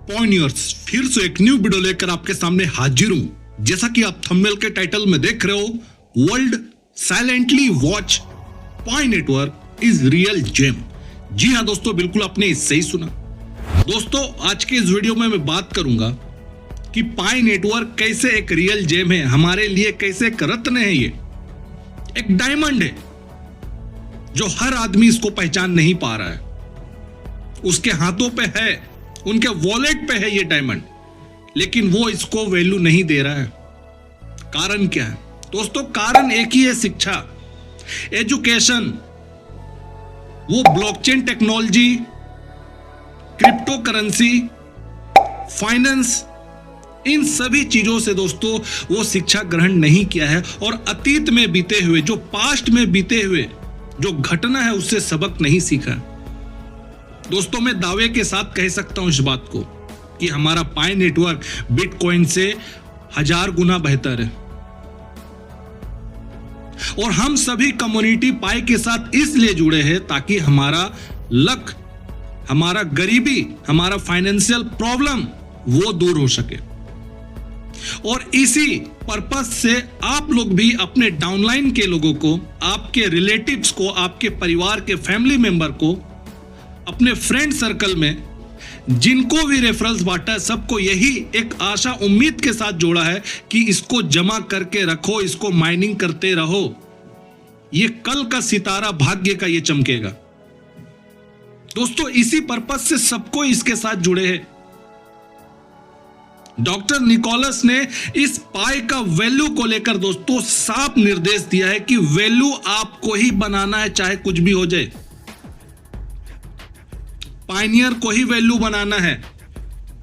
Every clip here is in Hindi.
पॉइनियर्स फिर से एक न्यू वीडियो लेकर आपके सामने हाजिर हूं। जैसा कि आप थंबनेल के टाइटल में देख रहे हो, world silently watch Pi network is real gem. जी हां दोस्तों, बिल्कुल आपने सही सुना। दोस्तों, आज के इस वीडियो में मैं बात करूंगा कि पाई नेटवर्क कैसे एक रियल जेम है, हमारे लिए कैसे एक रत्न है। ये एक डायमंड है जो हर आदमी इसको पहचान नहीं पा रहा है। उसके हाथों पे है, उनके वॉलेट पे है ये डायमंड, लेकिन वो इसको वैल्यू नहीं दे रहा है। कारण क्या है दोस्तों? कारण एक ही है, शिक्षा, एजुकेशन। वो blockchain technology, crypto currency, finance, इन सभी चीजों से दोस्तों वो शिक्षा ग्रहण नहीं किया है और अतीत में बीते हुए, जो पास्ट में बीते हुए जो घटना है, उससे सबक नहीं सीखा। दोस्तों, मैं दावे के साथ कह सकता हूं इस बात को कि हमारा पाई नेटवर्क बिटकॉइन से 1000 गुना बेहतर है। और हम सभी कम्युनिटी पाई के साथ इसलिए जुड़े हैं ताकि हमारा लक, हमारा गरीबी, हमारा फाइनेंशियल प्रॉब्लम वो दूर हो सके। और इसी पर्पस से आप लोग भी अपने डाउनलाइन के लोगों को, आपके रिलेटिव्स को, आपके परिवार के फैमिली मेंबर को, अपने फ्रेंड सर्कल में जिनको भी रेफरेंस बांटा है, सबको यही एक आशा उम्मीद के साथ जोड़ा है कि इसको जमा करके रखो, इसको माइनिंग करते रहो। ये कल का सितारा भाग्य का ये चमकेगा। दोस्तों, इसी पर्पस से सबको इसके साथ जुड़े हैं। डॉक्टर निकोलस ने इस पाई का वैल्यू को लेकर दोस्तों साफ निर्देश दिया है कि वैल्यू आपको ही बनाना है, चाहे कुछ भी हो जाए। पायनियर को ही वैल्यू बनाना है।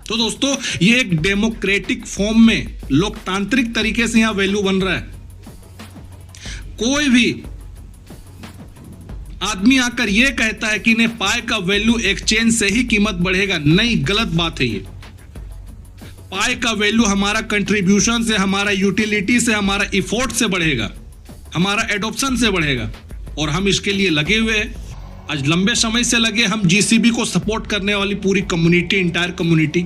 तो दोस्तों, ये एक डेमोक्रेटिक फॉर्म में, लोकतांत्रिक तरीके से यहां वैल्यू बन रहा है। कोई भी आदमी आकर यह कहता है कि नहीं, पाई का वैल्यू एक्सचेंज से ही कीमत बढ़ेगा, नहीं, गलत बात है ये। पाई का वैल्यू हमारा कंट्रीब्यूशन से, हमारा यूटिलिटी से, हमारा इफोर्ट से बढ़ेगा, हमारा एडॉप्शन से बढ़ेगा। और हम इसके लिए लगे हुए हैं, आज लंबे समय से लगे। हम जीसीबी को सपोर्ट करने वाली पूरी कम्युनिटी, इंटायर कम्युनिटी।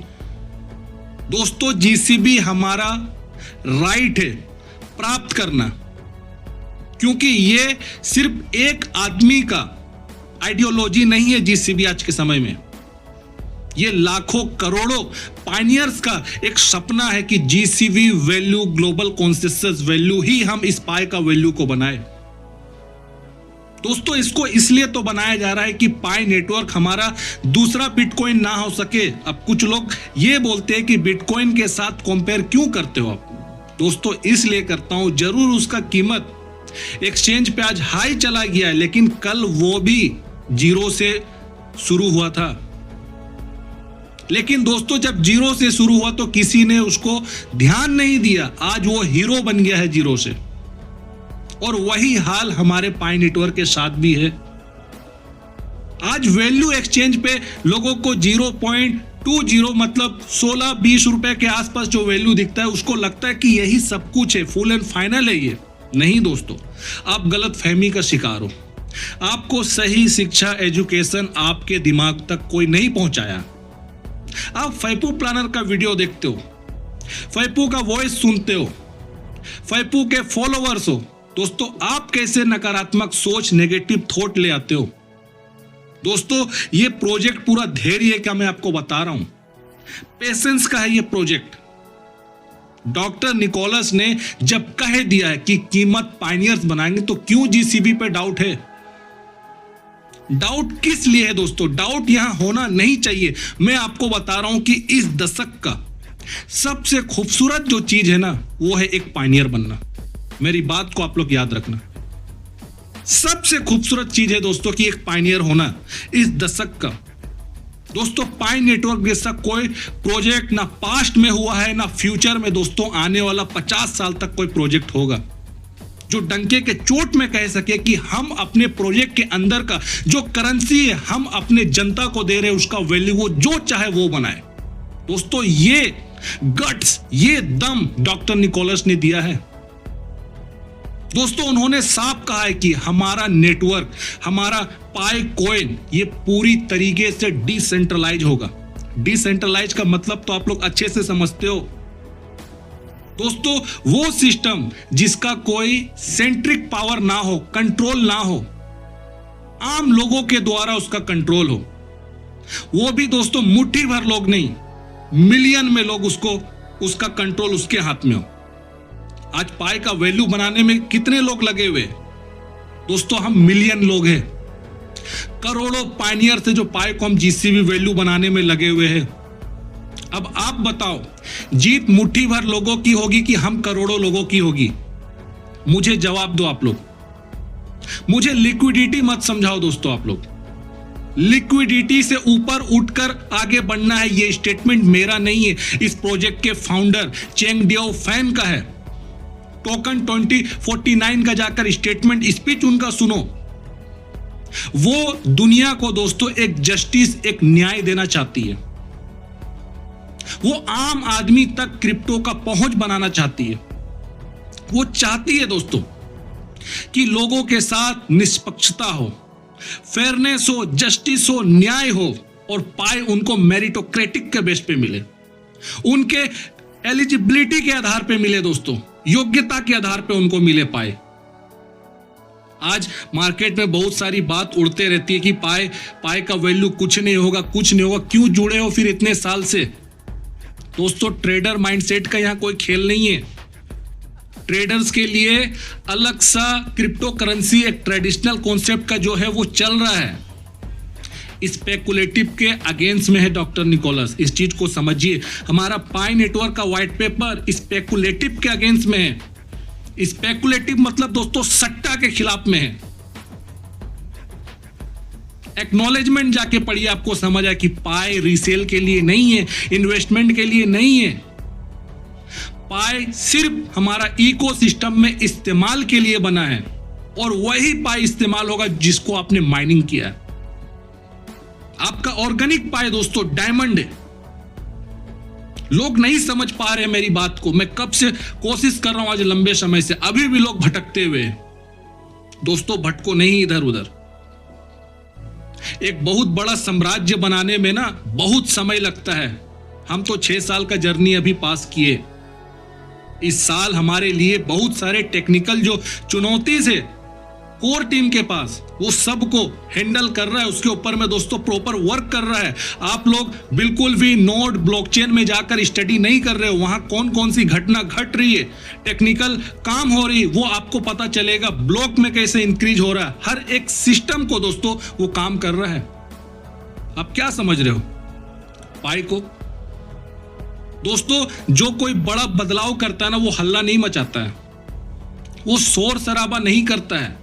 दोस्तों, जीसीबी हमारा राइट है प्राप्त करना, क्योंकि ये सिर्फ एक आदमी का आइडियोलॉजी नहीं है। जीसीबी आज के समय में ये लाखों करोड़ों पायनियर्स का एक सपना है कि GCB value, global consensus value ही हम इस पाई का वैल्यू को बनाए। दोस्तों, इसको इसलिए तो बनाया जा रहा है कि पाई नेटवर्क हमारा दूसरा बिटकॉइन ना हो सके। अब कुछ लोग ये बोलते हैं कि बिटकॉइन के साथ कंपेयर क्यों करते हो आप? दोस्तों, इसलिए करता हूं, जरूर उसका कीमत एक्सचेंज पे आज हाई चला गया है, लेकिन कल वो भी 0 से शुरू हुआ था। लेकिन दोस्तों, जब 0 से शुरू हुआ तो किसी ने उसको ध्यान नहीं दिया। आज वो हीरो बन गया है 0 से। और वही हाल हमारे पाई नेटवर्क के साथ भी है। आज वैल्यू एक्सचेंज पे लोगों को 0.20 मतलब 16-20 रुपए के आसपास जो वैल्यू दिखता है, उसको लगता है कि यही सब कुछ है, फुल एंड फाइनल है ये। नहीं दोस्तों, आप गलत फहमी का शिकार हो। आपको सही शिक्षा, एजुकेशन आपके दिमाग तक कोई नहीं पहुंचाया। आप फैपू प्लानर का वीडियो देखते हो, फैपू का वॉइस सुनते हो, फैपू के फॉलोवर्स हो। दोस्तों, आप कैसे नकारात्मक सोच, नेगेटिव थॉट ले आते हो? दोस्तों, ये प्रोजेक्ट पूरा धैर्य का मैं आपको बता रहा हूं, पेशेंस का है ये प्रोजेक्ट। डॉक्टर निकोलस ने जब कह दिया है कि कीमत पायनियर्स बनाएंगे, तो क्यों जीसीबी पे डाउट है? डाउट किस लिए है दोस्तों? डाउट यहां होना नहीं चाहिए। मैं आपको बता रहा हूं कि इस दशक का सबसे खूबसूरत जो चीज है ना, वो है एक पायनियर बनना। मेरी बात को आप लोग याद रखना। सबसे खूबसूरत चीज है दोस्तों कि एक पायनियर होना इस दशक का। दोस्तों, पाई नेटवर्क जैसा कोई प्रोजेक्ट ना पास्ट में हुआ है, ना फ्यूचर में दोस्तों आने वाला 50 साल तक कोई प्रोजेक्ट होगा जो डंके के चोट में कह सके कि हम अपने प्रोजेक्ट के अंदर का जो करेंसी है, हम अपने जनता को दे रहे हैं, उसका वैल्यू वो जो चाहे वो बनाए। दोस्तों, ये गट्स, ये दम डॉक्टर निकोलस ने दिया है। दोस्तों, उन्होंने साफ कहा है कि हमारा नेटवर्क, हमारा पाई कॉइन, ये पूरी तरीके से डिसेंट्रलाइज होगा। डिसेंट्रलाइज का मतलब तो आप लोग अच्छे से समझते हो दोस्तों, वो सिस्टम जिसका कोई सेंट्रिक पावर ना हो, कंट्रोल ना हो, आम लोगों के द्वारा उसका कंट्रोल हो, वो भी दोस्तों मुट्ठी भर लोग नहीं, मिलियन में लोग उसका कंट्रोल उसके हाथ में हो। आज पाई का वैल्यू बनाने में कितने लोग लगे हुए दोस्तों? हम मिलियन लोग हैं। करोड़ों पायनियर से जो पाई को हम जीसीबी वैल्यू बनाने में लगे हुए हैं। अब आप बताओ, जीत मुट्ठी भर लोगों की होगी कि हम करोड़ों लोगों की होगी? मुझे जवाब दो आप लोग। मुझे लिक्विडिटी मत समझाओ दोस्तों। आप लोग लिक्विडिटी से ऊपर उठकर आगे बढ़ना है, यह स्टेटमेंट मेरा नहीं है, इस प्रोजेक्ट के फाउंडर चेंग डियो फैन का है। टोकन 2049 का जाकर स्टेटमेंट स्पीच उनका सुनो। वो दुनिया को दोस्तों एक जस्टिस, एक न्याय देना चाहती है। वो आम आदमी तक क्रिप्टो का पहुंच बनाना चाहती है। वो चाहती है दोस्तों कि लोगों के साथ निष्पक्षता हो, फेयरनेस हो, जस्टिस हो, न्याय हो, और पाए उनको मेरिटोक्रेटिक के बेस पे मिले, उनके एलिजिबिलिटी के आधार पे मिले दोस्तों, योग्यता के आधार पे उनको मिले पाए। आज मार्केट में बहुत सारी बात उड़ते रहती है कि पाए का वैल्यू कुछ नहीं होगा, कुछ नहीं होगा। क्यों जुड़े हो फिर इतने साल से? दोस्तों ट्रेडर माइंडसेट का यहां कोई खेल नहीं है। ट्रेडर्स के लिए अलग सा क्रिप्टो करेंसी, एक ट्रेडिशनल कॉन्सेप्ट का जो है वो चल रहा है। स्पेकुलेटिव के अगेंस्ट में है डॉक्टर निकोलस, इस चीज को समझिए। हमारा पाई नेटवर्क का व्हाइट पेपर स्पेकुलेटिव के अगेंस्ट में है। स्पेकुलेटिव मतलब दोस्तों सट्टा के खिलाफ में है। एक्नॉलेजमेंट जाके पढ़िए, आपको समझ आए कि पाई रीसेल के लिए नहीं है, इन्वेस्टमेंट के लिए नहीं है। पाई सिर्फ हमारा इकोसिस्टम में इस्तेमाल के लिए बना है, और वही पाई इस्तेमाल होगा जिसको आपने माइनिंग किया है। आपका ऑर्गेनिक पाई दोस्तों डायमंड है। लोग नहीं समझ पा रहे मेरी बात को। मैं कब से कोशिश कर रहा हूं, आज लंबे समय से, अभी भी लोग भटकते हुए हैं। दोस्तों भटको नहीं इधर उधर। एक बहुत बड़ा साम्राज्य बनाने में ना बहुत समय लगता है। हम तो 6 साल का जर्नी अभी पास किए। इस साल हमारे लिए बहुत सारे टेक्निकल जो चुनौती से कोर टीम के पास, वो सबको हैंडल कर रहा है। उसके ऊपर में दोस्तों प्रॉपर वर्क कर रहा है। आप लोग बिल्कुल भी नोड ब्लॉकचेन में जाकर स्टडी नहीं कर रहे हो। वहां कौन कौन सी घटना घट रही है, टेक्निकल काम हो रही है, वो आपको पता चलेगा। ब्लॉक में कैसे इंक्रीज हो रहा है, हर एक सिस्टम को दोस्तों वो काम कर रहा है। आप क्या समझ रहे हो पाई को? दोस्तों जो कोई बड़ा बदलाव करता है ना, वो हल्ला नहीं मचाता है, वो शोर शराबा नहीं करता है,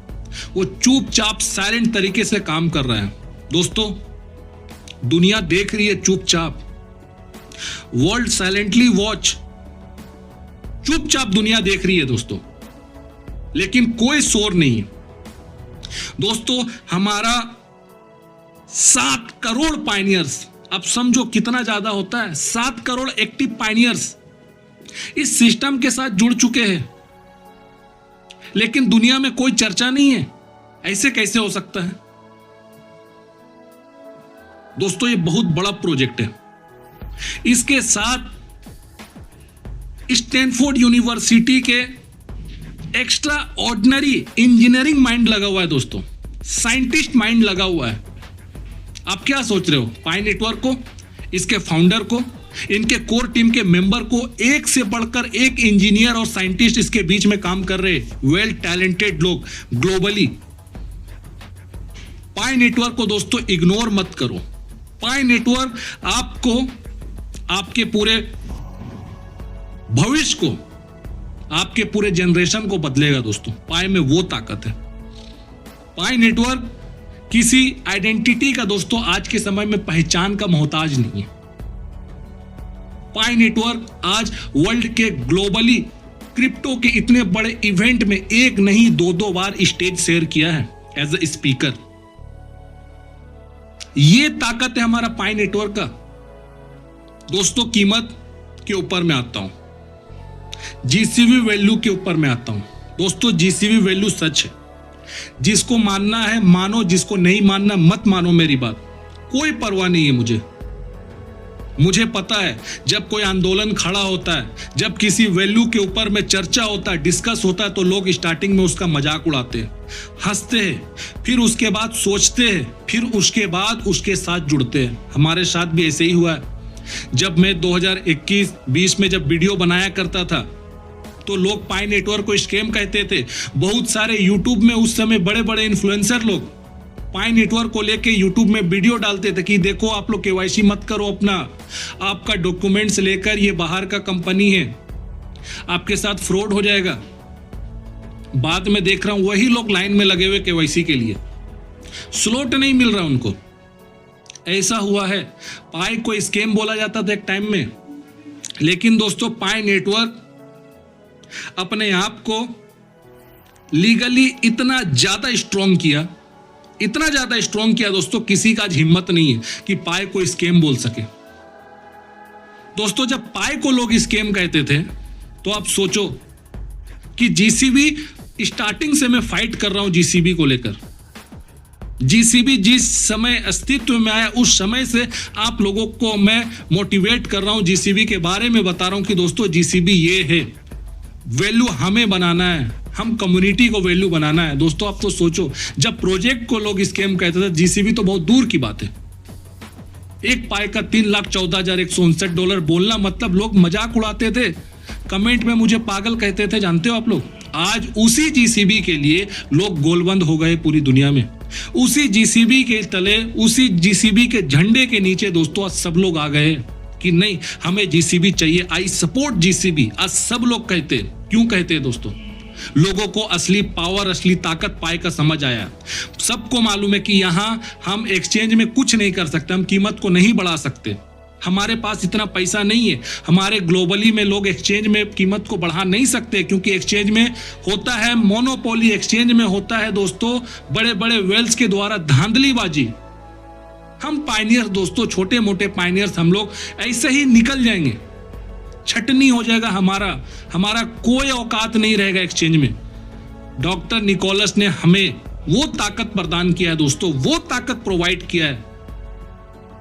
वो चुपचाप साइलेंट तरीके से काम कर रहा है। दोस्तों दुनिया देख रही है चुपचाप। वर्ल्ड साइलेंटली वॉच, चुपचाप दुनिया देख रही है दोस्तों, लेकिन कोई शोर नहीं है। दोस्तों हमारा 7 करोड़ पायनियर्स, अब समझो कितना ज्यादा होता है। 7 करोड़ एक्टिव पायनियर्स इस सिस्टम के साथ जुड़ चुके हैं, लेकिन दुनिया में कोई चर्चा नहीं है। ऐसे कैसे हो सकता है दोस्तों? ये बहुत बड़ा प्रोजेक्ट है। इसके साथ स्टैनफोर्ड यूनिवर्सिटी के एक्स्ट्रा ऑर्डिनरी इंजीनियरिंग माइंड लगा हुआ है दोस्तों, साइंटिस्ट माइंड लगा हुआ है। आप क्या सोच रहे हो? पाई नेटवर्क को, इसके फाउंडर को, इनके कोर टीम के मेंबर को, एक से बढ़कर एक इंजीनियर और साइंटिस्ट इसके बीच में काम कर रहे, वेल टैलेंटेड लोग ग्लोबली। पाई नेटवर्क को दोस्तों इग्नोर मत करो। पाई नेटवर्क आपको, आपके पूरे भविष्य को, आपके पूरे जनरेशन को बदलेगा दोस्तों। पाई में वो ताकत है। पाई नेटवर्क किसी आइडेंटिटी का दोस्तों आज के समय में पहचान का मोहताज नहीं है। पाई नेटवर्क आज वर्ल्ड के ग्लोबली क्रिप्टो के इतने बड़े इवेंट में एक नहीं 2 बार स्टेज शेयर किया है एज ए स्पीकर। ये ताकत है हमारा पाई नेटवर्क का। दोस्तों कीमत के ऊपर मैं आता हूं, जीसीवी वैल्यू के ऊपर मैं आता हूं। दोस्तों जीसीवी वैल्यू सच है, जिसको मानना है मानो, जिसको नहीं मानना मत मानो। मेरी बात कोई परवाह नहीं है मुझे। मुझे पता है जब कोई आंदोलन खड़ा होता है, जब किसी वैल्यू के ऊपर में चर्चा होता है, डिस्कस होता है, तो लोग स्टार्टिंग में उसका मजाक उड़ाते हैं, हंसते हैं, फिर उसके बाद सोचते हैं, फिर उसके बाद उसके साथ जुड़ते हैं। हमारे साथ भी ऐसे ही हुआ है। जब मैं 2021-20 में जब वीडियो बनाया करता था तो लोग पाई नेटवर्क को स्कैम कहते थे। बहुत सारे यूट्यूब में उस समय बड़े बड़े इन्फ्लुएंसर लोग पाई नेटवर्क को लेके यूट्यूब में वीडियो डालते थे कि देखो आप लोग केवाईसी मत करो अपना, आपका डॉक्यूमेंट्स लेकर, ये बाहर का कंपनी है, आपके साथ फ्रॉड हो जाएगा। बाद में देख रहा हूं वही लोग लाइन में लगे हुए केवाईसी के लिए, स्लॉट नहीं मिल रहा उनको। ऐसा हुआ है। पाई को स्कैम बोला जाता था एक टाइम में, लेकिन दोस्तों पाई नेटवर्क अपने आप को लीगली इतना ज्यादा स्ट्रॉन्ग किया, इतना ज्यादा स्ट्रॉन्ग किया दोस्तों, किसी का आज हिम्मत नहीं है कि पाई को स्कैम बोल सके। दोस्तों जब पाई को लोग स्कैम कहते थे तो आप सोचो कि जीसीबी, स्टार्टिंग से मैं फाइट कर रहा हूं जीसीबी को लेकर। जीसीबी जिस समय अस्तित्व में आया उस समय से आप लोगों को मैं मोटिवेट कर रहा हूं, जीसीबी के बारे में बता रहा हूं कि दोस्तों जीसीबी ये है, वैल्यू हमें बनाना है, हम कम्युनिटी को वैल्यू बनाना है। दोस्तों आप तो सोचो जब प्रोजेक्ट को लोग स्कैम कहते थे, जीसीबी तो बहुत दूर की बात है। एक पाई का $3,14,159 बोलना मतलब लोग मजाक उड़ाते थे, कमेंट में मुझे पागल कहते थे, जानते हो आप लोग। आज उसी जीसीबी के लिए लोग गोलबंद हो गए पूरी दुनिया में। उसी जीसीबी के तले, उसी जीसीबी के झंडे के नीचे दोस्तों आज सब लोग आ गए कि नहीं हमें जीसीबी चाहिए, आई सपोर्ट जीसीबी। आज सब लोग कहते हैं। क्यों कहते हैं दोस्तों? लोगों को असली पावर, असली ताकत पाई का समझ आया। सबको मालूम है कि यहां हम एक्सचेंज में कुछ नहीं कर सकते, हम कीमत को नहीं बढ़ा सकते, हमारे पास इतना पैसा नहीं है। हमारे ग्लोबली में लोग एक्सचेंज में कीमत को बढ़ा नहीं सकते, क्योंकि एक्सचेंज में होता है मोनोपोली, एक्सचेंज में होता है दोस्तों बड़े बड़े वेल्स के द्वारा धांधलीबाजी। हम पायनियर दोस्तों, छोटे मोटे पायनियर्स, हम लोग ऐसे ही निकल जाएंगे, छटनी हो जाएगा हमारा कोई औकात नहीं रहेगा एक्सचेंज में। डॉक्टर निकोलस ने हमें वो ताकत प्रदान किया है दोस्तों, वो ताकत प्रोवाइड किया है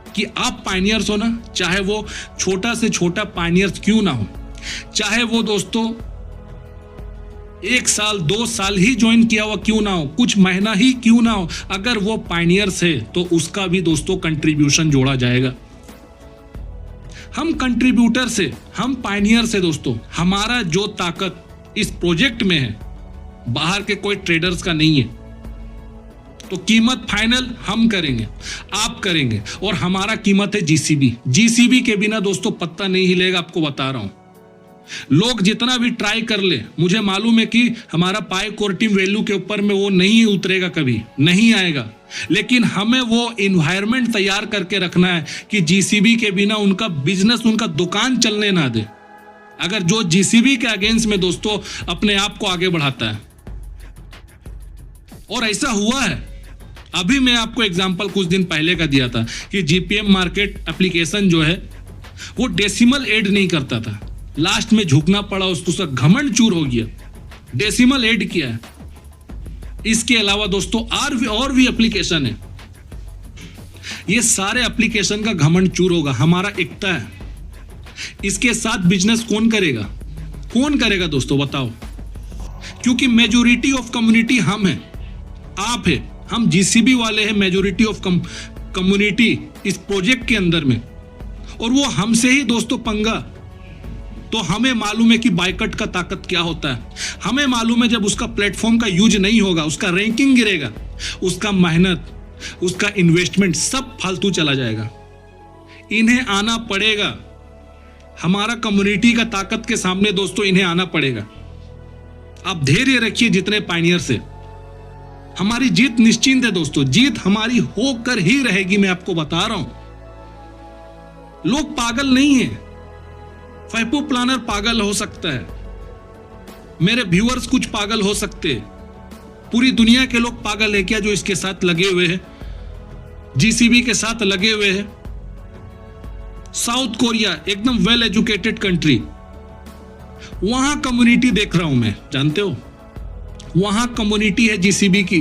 कि आप पायनियर्स हो ना, चाहे वो छोटा से छोटा पायनियर्स क्यों ना हो, चाहे वो दोस्तों 1 साल 2 साल ही ज्वाइन किया हुआ क्यों ना हो, कुछ महीना ही क्यों ना हो, अगर वो पायनियर्स है तो उसका भी दोस्तों कंट्रीब्यूशन जोड़ा जाएगा। हम कंट्रीब्यूटर से, हम पायनियर से दोस्तों, हमारा जो ताकत इस प्रोजेक्ट में है बाहर के कोई ट्रेडर्स का नहीं है। तो कीमत फाइनल हम करेंगे, आप करेंगे, और हमारा कीमत है जीसीबी। जीसीबी के बिना दोस्तों पत्ता नहीं हिलेगा, आपको बता रहा हूं। लोग जितना भी ट्राई कर ले, मुझे मालूम है कि हमारा पाई कोर टीम वैल्यू के ऊपर में वो नहीं उतरेगा, कभी नहीं आएगा, लेकिन हमें वो इन्वायरमेंट तैयार करके रखना है कि जीसीबी के बिना उनका बिजनेस, उनका दुकान चलने ना दे। अगर जो जीसीबी के अगेंस्ट में दोस्तों अपने आप को आगे बढ़ाता है, और ऐसा हुआ है। अभी मैं आपको एग्जांपल कुछ दिन पहले का दिया था कि जीपीएम मार्केट एप्लीकेशन जो है वो डेसिमल ऐड नहीं करता था, लास्ट में झुकना पड़ा, उसका घमंड चूर हो गया, डेसिमल ऐड किया है। इसके अलावा दोस्तों और भी एप्लीकेशन है, ये सारे एप्लीकेशन का घमंड चूर होगा। हमारा एकता है, इसके साथ बिजनेस कौन करेगा? कौन करेगा दोस्तों बताओ? क्योंकि मेजोरिटी ऑफ कम्युनिटी हम हैं, आप है, हम जीसीबी वाले हैं, मेजोरिटी ऑफ कम्युनिटी इस प्रोजेक्ट के अंदर में, और वो हमसे ही दोस्तों पंगा। तो हमें मालूम है कि बायकट का ताकत क्या होता है, हमें मालूम है जब उसका प्लेटफॉर्म का यूज नहीं होगा, उसका रैंकिंग गिरेगा, उसका मेहनत, उसका इन्वेस्टमेंट सब फालतू चला जाएगा। इन्हें आना पड़ेगा, हमारा कम्युनिटी का ताकत के सामने दोस्तों इन्हें आना पड़ेगा। आप धैर्य रखिए जितने पायनियर से, हमारी जीत निश्चिंत है दोस्तों, जीत हमारी होकर ही रहेगी। मैं आपको बता रहा हूं, लोग पागल नहीं है, फैपू प्लानर पागल हो सकता है, मेरे व्यूअर्स कुछ पागल हो सकते हैं, पूरी दुनिया के लोग पागल है क्या जो इसके साथ लगे हुए हैं, जीसीबी के साथ लगे हुए हैं। साउथ कोरिया एकदम वेल एजुकेटेड कंट्री, वहां कम्युनिटी देख रहा हूं मैं, जानते हो वहां कम्युनिटी है जीसीबी की।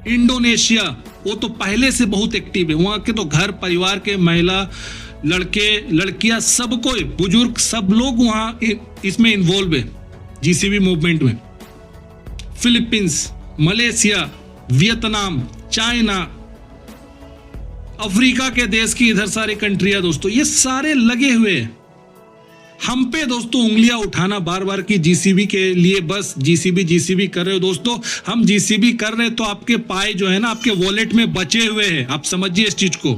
इंडोनेशिया वो तो पहले से बहुत एक्टिव है, वहां के तो घर परिवार के महिला लड़के लड़कियां सबको, बुजुर्ग सब लोग वहां इसमें इन्वॉल्व है जीसीबी मूवमेंट में। Philippines, Malaysia, Vietnam, China, Africa के देश की इधर सारी कंट्रियां दोस्तों, ये सारे लगे हुए हैं। हम पे दोस्तों उंगलियां उठाना बार बार की जीसीबी के लिए, बस जीसीबी कर रहे हो दोस्तों। हम जीसीबी कर रहे तो आपके पाए जो है ना आपके वॉलेट में बचे हुए हैं, आप समझिए इस चीज को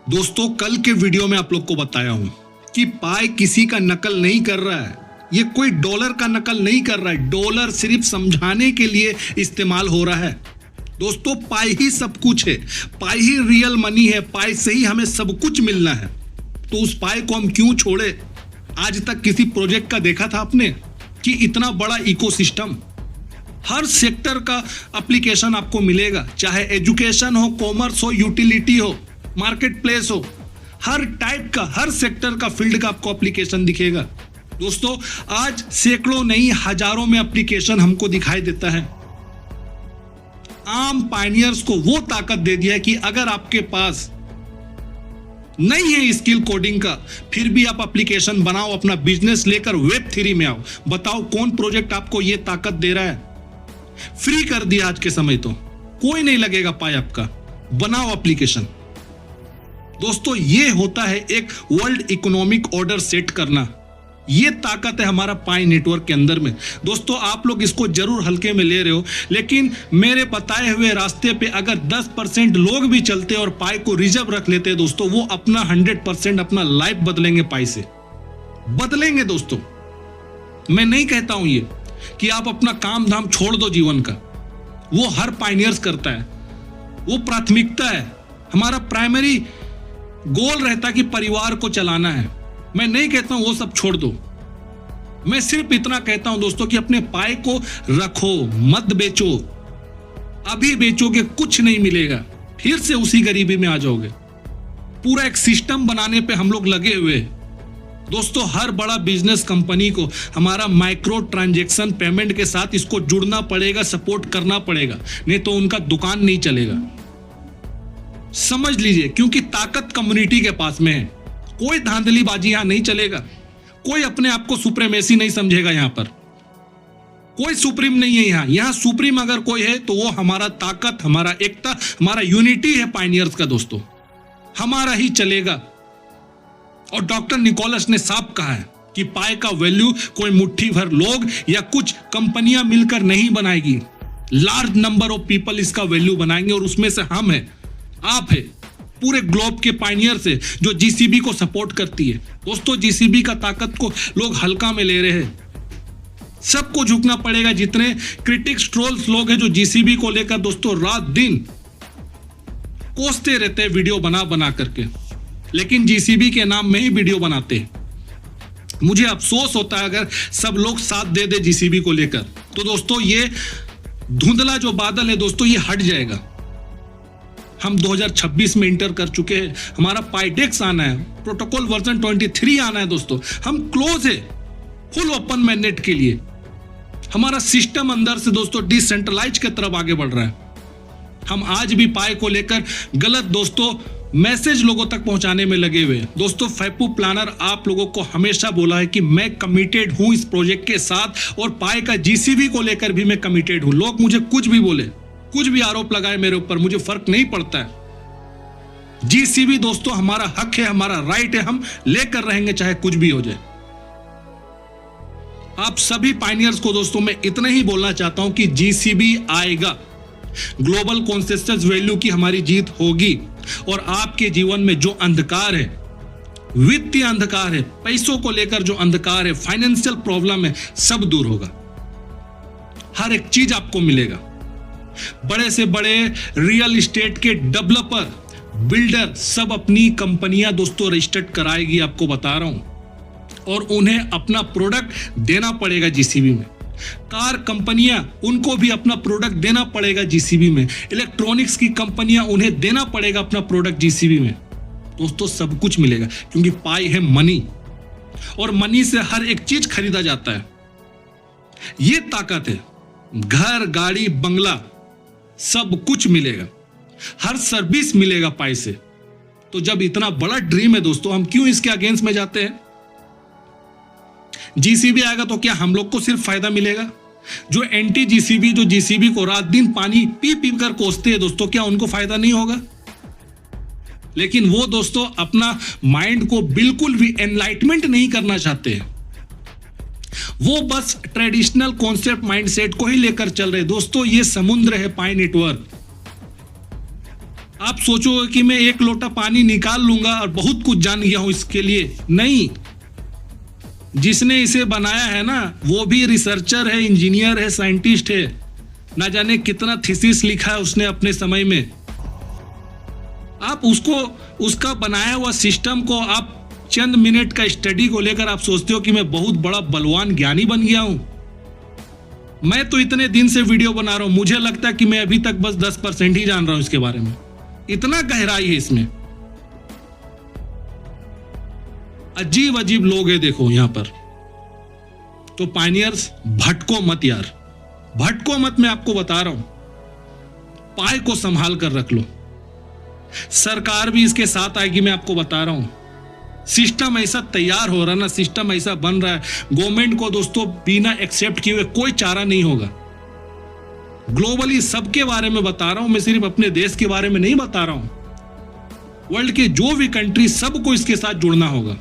दोस्तों। कल के वीडियो में आप लोग को बताया हूं कि पाए किसी का नकल नहीं कर रहा है, ये कोई डॉलर का नकल नहीं कर रहा है। डॉलर सिर्फ समझाने के लिए इस्तेमाल हो रहा है दोस्तों। पाई ही सब कुछ है, पाई ही रियल मनी है, पाई से ही हमें सब कुछ मिलना है। तो उस पाई को हम क्यों छोड़े? आज तक किसी प्रोजेक्ट का देखा था आपने कि इतना बड़ा इकोसिस्टम, हर सेक्टर का एप्लीकेशन आपको मिलेगा, चाहे एजुकेशन हो, कॉमर्स हो, यूटिलिटी हो, मार्केट प्लेस हो, हर टाइप का, हर सेक्टर का, फील्ड का आपको एप्लीकेशन दिखेगा दोस्तों। आज सैकड़ों नहीं हजारों में एप्लीकेशन हमको दिखाई देता है। आम पायनियर्स को वो ताकत दे दिया है कि अगर आपके पास नहीं है स्किल कोडिंग का, फिर भी आप एप्लीकेशन बनाओ, अपना बिजनेस लेकर वेब3 में आओ। बताओ कौन प्रोजेक्ट आपको ये ताकत दे रहा है? फ्री कर दिया आज के समय, तो कोई नहीं लगेगा पाए आपका, बनाओ एप्लीकेशन दोस्तों। ये होता है एक वर्ल्ड इकोनॉमिक ऑर्डर सेट करना, ये ताकत है हमारा पाई नेटवर्क के अंदर में दोस्तों। आप लोग इसको जरूर हल्के में ले रहे हो, लेकिन मेरे बताए हुए रास्ते पे अगर 10% लोग भी चलते और पाई को रिजर्व रख लेते दोस्तों, वो अपना 100% अपना लाइफ बदलेंगे, पाई से बदलेंगे दोस्तों। मैं नहीं कहता हूं ये कि आप अपना काम धाम छोड़ दो जीवन का, वो हर पायनियर्स करता है, वो प्राथमिकता है। हमारा प्राइमरी गोल रहता है कि परिवार को चलाना है। मैं नहीं कहता हूं वो सब छोड़ दो, मैं सिर्फ इतना कहता हूं दोस्तों कि अपने पाए को रखो, मत बेचो। अभी बेचोगे कुछ नहीं मिलेगा, फिर से उसी गरीबी में आ जाओगे। पूरा एक सिस्टम बनाने पे हम लोग लगे हुए दोस्तों। हर बड़ा बिजनेस कंपनी को हमारा माइक्रो ट्रांजैक्शन पेमेंट के साथ इसको जुड़ना पड़ेगा, सपोर्ट करना पड़ेगा, नहीं तो उनका दुकान नहीं चलेगा। समझ लीजिए, क्योंकि ताकत कम्युनिटी के पास में है। कोई धांधलीबाजी यहां नहीं चलेगा, कोई अपने आप को सुप्रीमेसी नहीं समझेगा। यहां पर कोई सुप्रीम नहीं है। यहां सुप्रीम अगर कोई है तो वो हमारा ताकत, हमारा एकता, हमारा यूनिटी है पायनियर्स का दोस्तों, हमारा ही चलेगा। और डॉक्टर निकोलस ने साफ कहा है कि पाए का वैल्यू कोई मुट्ठी भर लोग या कुछ कंपनियां मिलकर नहीं बनाएगी, लार्ज नंबर ऑफ पीपल इसका वैल्यू बनाएंगे, और उसमें से हम है, आप है, पूरे ग्लोब के पायनियर से जो जीसीबी को सपोर्ट करती है दोस्तों। जीसीबी का ताकत को लोग हल्का में ले रहे हैं, सबको झुकना पड़ेगा। जितने क्रिटिक्स, ट्रोल्स लोग हैं जो जीसीबी को लेकर दोस्तों रात दिन कोसते रहते हैं वीडियो बना बना करके, लेकिन जीसीबी के नाम में ही वीडियो बनाते हैं। मुझे अफसोस होता है अगर सब लोग साथ दे दे जीसीबी को लेकर, तो दोस्तों ये धुंधला जो बादल है दोस्तों ये हट जाएगा। हम 2026 में इंटर कर चुके हैं, हमारा पाइडेक्स आना है, प्रोटोकॉल वर्जन 23 आना है दोस्तों। हम क्लोज है फुल ओपन मैनेट के लिए। हमारा सिस्टम अंदर से दोस्तों डिसेंट्रलाइज की तरफ आगे बढ़ रहा है। हम आज भी पाए को लेकर गलत दोस्तों मैसेज लोगों तक पहुंचाने में लगे हुए हैं दोस्तों। फैपू प्लानर आप लोगों को हमेशा बोला है कि मैं कमिटेड हूं इस प्रोजेक्ट के साथ, और पाए का जीसीबी को लेकर भी मैं कमिटेड हूं। लोग मुझे कुछ भी बोले, कुछ भी आरोप लगाए मेरे ऊपर, मुझे फर्क नहीं पड़ता है। जीसीबी दोस्तों हमारा हक है, हमारा राइट है, हम लेकर रहेंगे चाहे कुछ भी हो जाए। आप सभी पायनियर्स को दोस्तों मैं इतना ही बोलना चाहता हूं कि जीसीबी आएगा, ग्लोबल कॉन्सेंसस वैल्यू की हमारी जीत होगी, और आपके जीवन में जो अंधकार है, वित्तीय अंधकार है, पैसों को लेकर जो अंधकार है, फाइनेंशियल प्रॉब्लम है, सब दूर होगा। हर एक चीज आपको मिलेगा। बड़े से बड़े रियल एस्टेट के डेवलपर, बिल्डर सब अपनी कंपनियां दोस्तों रजिस्टर्ड कराएगी, आपको बता रहा हूं, और उन्हें अपना प्रोडक्ट देना पड़ेगा जीसीबी में। कार कंपनियां, उनको भी अपना प्रोडक्ट देना पड़ेगा जीसीबी में। इलेक्ट्रॉनिक्स की कंपनियां, उन्हें देना पड़ेगा अपना प्रोडक्ट जीसीबी में। दोस्तों सब कुछ मिलेगा, क्योंकि पाई है मनी, और मनी से हर एक चीज खरीदा जाता है। यह ताकत है। घर, गाड़ी, बंगला सब कुछ मिलेगा, हर सर्विस मिलेगा पाई से। तो जब इतना बड़ा ड्रीम है दोस्तों, हम क्यों इसके अगेंस्ट में जाते हैं? जीसीबी आएगा तो क्या हम लोग को सिर्फ फायदा मिलेगा? जो एंटी जीसीबी, जो जीसीबी को रात दिन पानी पी पी कर कोसते हैं दोस्तों, क्या उनको फायदा नहीं होगा? लेकिन वो दोस्तों अपना माइंड को बिल्कुल भी एनलाइटमेंट नहीं करना चाहते हैं। वो बस ट्रेडिशनल कॉन्सेप्ट माइंडसेट को ही लेकर चल रहे। दोस्तों ये समुद्र है पाई नेटवर्क। आप सोचो कि मैं एक लोटा पानी निकाल लूंगा और बहुत कुछ जान गया हूं इसके लिए, नहीं। जिसने इसे बनाया है ना, वो भी रिसर्चर है, इंजीनियर है, साइंटिस्ट है, ना जाने कितना थीसिस लिखा है उसने अपने समय में। आप उसका बनाया हुआ सिस्टम को आप चंद मिनट का स्टडी को लेकर आप सोचते हो कि मैं बहुत बड़ा बलवान ज्ञानी बन गया हूं। मैं तो इतने दिन से वीडियो बना रहा हूं, मुझे लगता है कि मैं अभी तक बस 10% ही जान रहा हूं इसके बारे में। इतना गहराई है इसमें। अजीब अजीब लोग हैं देखो यहां पर। तो पायनियर्स भटको मत यार, भटको मत। मैं आपको बता रहा हूं, पाय को संभाल कर रख लो। सरकार भी इसके साथ आएगी, मैं आपको बता रहा हूं। सिस्टम ऐसा तैयार हो रहा है ना, सिस्टम ऐसा बन रहा है। गवर्नमेंट को दोस्तों बिना एक्सेप्ट किए हुए कोई चारा नहीं होगा। ग्लोबली सबके बारे में बता रहा हूं मैं, सिर्फ अपने देश के बारे में नहीं बता रहा हूं। वर्ल्ड के जो भी कंट्री, सबको इसके साथ जुड़ना होगा।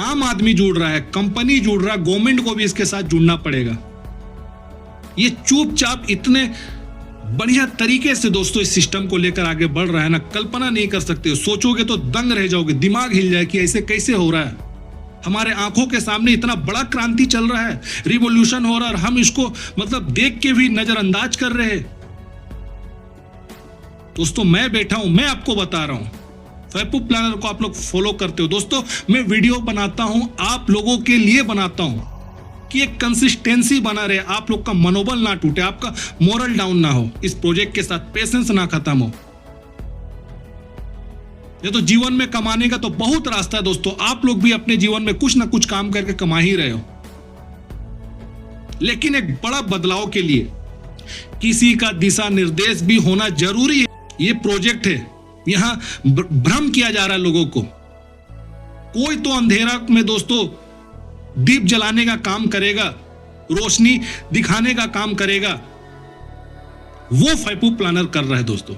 आम आदमी जुड़ रहा है, कंपनी जुड़ रहा है, गवर्नमेंट को भी इसके साथ जुड़ना पड़ेगा। ये चुपचाप इतने बढ़िया तरीके से दोस्तों इस सिस्टम को लेकर आगे बढ़ रहा है ना, कल्पना नहीं कर सकते हो। सोचोगे तो दंग रह जाओगे, दिमाग हिल जाए कि ऐसे कैसे हो रहा है। हमारे आंखों के सामने इतना बड़ा क्रांति चल रहा है, रिवॉल्यूशन हो रहा है, और हम इसको मतलब देख के भी नजरअंदाज कर रहे हैं। दोस्तों मैं बैठा हूं, मैं आपको बता रहा हूं। फैपू प्लानर को आप लोग फॉलो करते हो दोस्तों। मैं वीडियो बनाता हूं, आप लोगों के लिए बनाता हूं कि एक कंसिस्टेंसी बना रहे, आप लोग का मनोबल ना टूटे, आपका मोरल डाउन ना हो, इस प्रोजेक्ट के साथ पेशेंस ना खत्म हो। ये तो जीवन में कमाने का तो बहुत रास्ता है दोस्तों। आप लोग भी अपने जीवन में कुछ ना कुछ काम करके कमा ही रहे हो, लेकिन एक बड़ा बदलाव के लिए किसी का दिशा निर्देश भी होना जरूरी है। ये प्रोजेक्ट है, यहां भ्रम किया जा रहा है लोगों को। कोई तो अंधेरा में दोस्तों दीप जलाने का काम करेगा, रोशनी दिखाने का काम करेगा। वो फैपू प्लानर कर रहा है दोस्तों।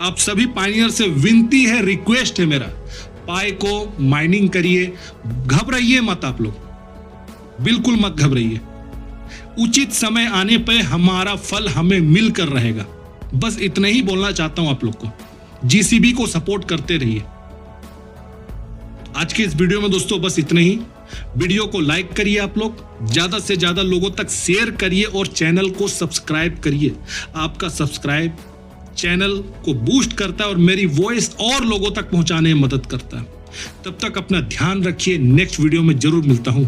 आप सभी पायनियर से विनती है, रिक्वेस्ट है मेरा, पाई को माइनिंग करिए, घबराइए मत। आप लोग बिल्कुल मत घबराइए। उचित समय आने पे हमारा फल हमें मिलकर रहेगा। बस इतना ही बोलना चाहता हूं आप लोग को। जीसीबी को सपोर्ट करते रहिए। आज के इस वीडियो में दोस्तों बस इतना ही। वीडियो को लाइक करिए, आप लोग ज्यादा से ज्यादा लोगों तक शेयर करिए और चैनल को सब्सक्राइब करिए। आपका सब्सक्राइब चैनल को बूस्ट करता है और मेरी वॉइस और लोगों तक पहुंचाने में मदद करता है। तब तक अपना ध्यान रखिए। नेक्स्ट वीडियो में जरूर मिलता हूं।